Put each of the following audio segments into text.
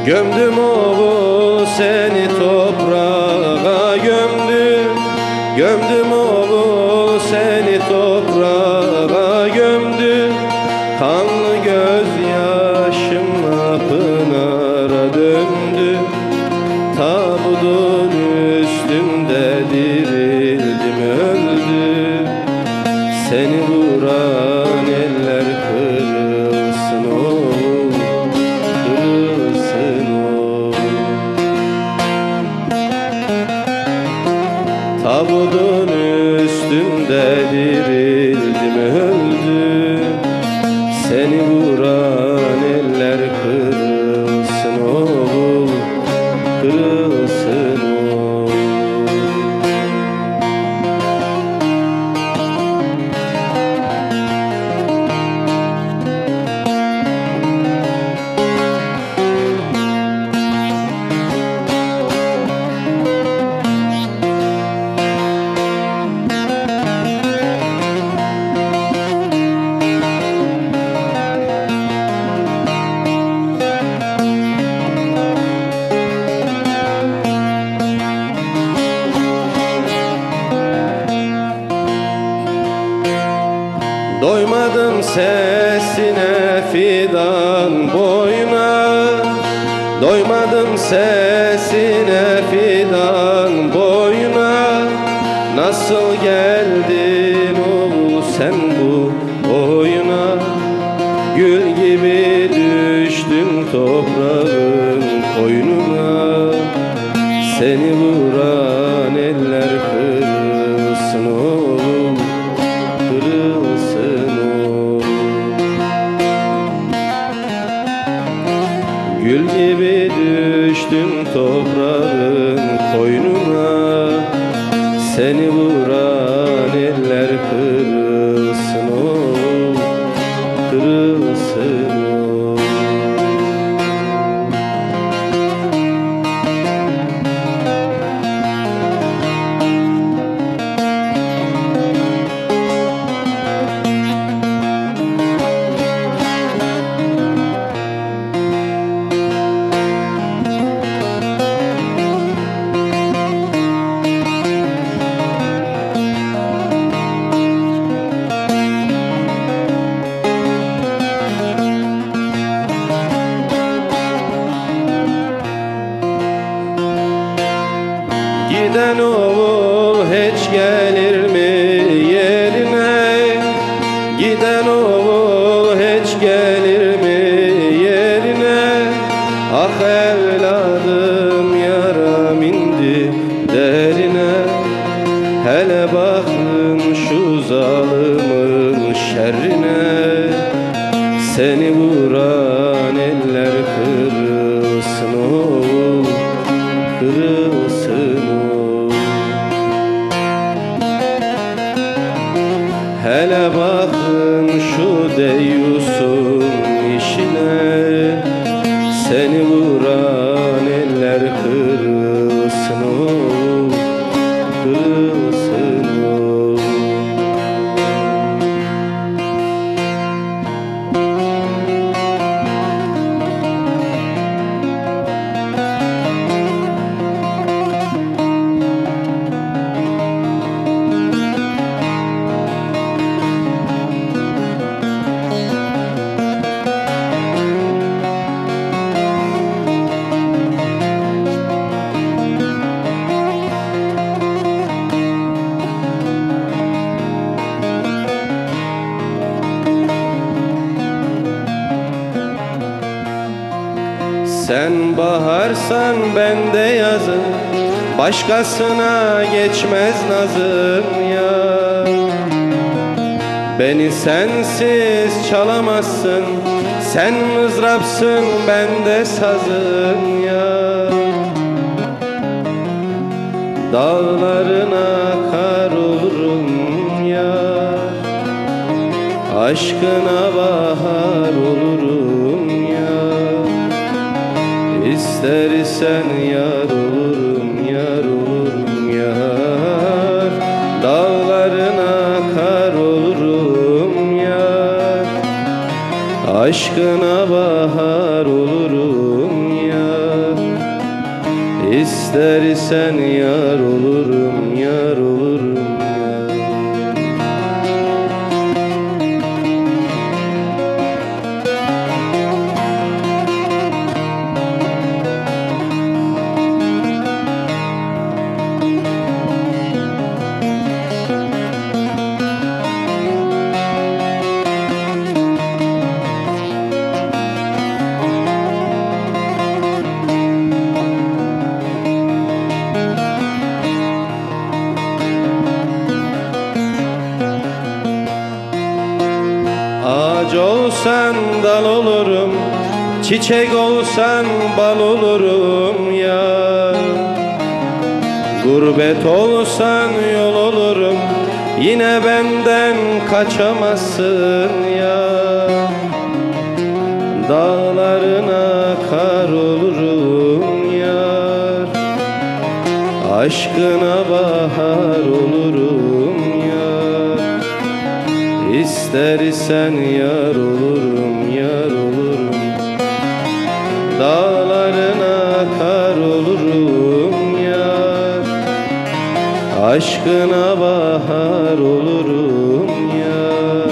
Gömdüm oğlu seni toprağa gömdüm. Gömdüm oğlu seni toprağa gömdüm. Kanlı gözyaşımla pınara döndü. Tabutun üstünde dirildim öldüm. Seni vuran eller kırılsın oğlum, kırılsın oğlum. Tabutun üstünde dirildim öldüm. Seni vuran eller kırılsın oğlum, kırılsın oğlum. Doymadım sesine fidan boyuna. Doymadım sesine fidan boyuna. Nasıl geldin oğul sen bu oyuna? Gül gibi düştüm toprağın koynuna. Seni vuran eller kırılsın oğlum, kırılsın oğlum. Gül gibi düştüm toprağın koynuna. Seni vuran eller kırılsın oğlum, kırılsın oğlum. Giden oğul hiç gelir mi yerine? Giden oğul hiç gelir mi yerine? Ah evladım yaram indi derine. Hele bakın şu zalimin şerrine. Seni vuran eller kırılsın oğul, kırılsın oğul. Hele bakın şu deyyusun işine. Seni vuran eller kırılsın oğul, kırılsın oğul. Sen baharsan ben de yazım, başkasına geçmez nazım ya. Beni sensiz çalamazsın, sen mızrapsın ben de sazım ya. Dağlarına kar olurum ya, aşkına bahar olurum ya. İstersen yar olurum, yar olurum yar. Dağlarına kar olurum yar. Aşkına bahar olurum yar. İstersen yar olurum, yar olurum yar. Ağaç olsan dal olurum, çiçek olsan bal olurum ya. Gurbet olsan yol olurum, yine benden kaçamazsın ya. Dağlarına kar olurum yar, aşkına bahar olurum yar. İstersen yar olurum, yar olurum. Dağlarına kar olurum yar, aşkına bahar olurum yar.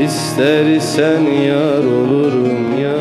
İstersen yar olurum yar.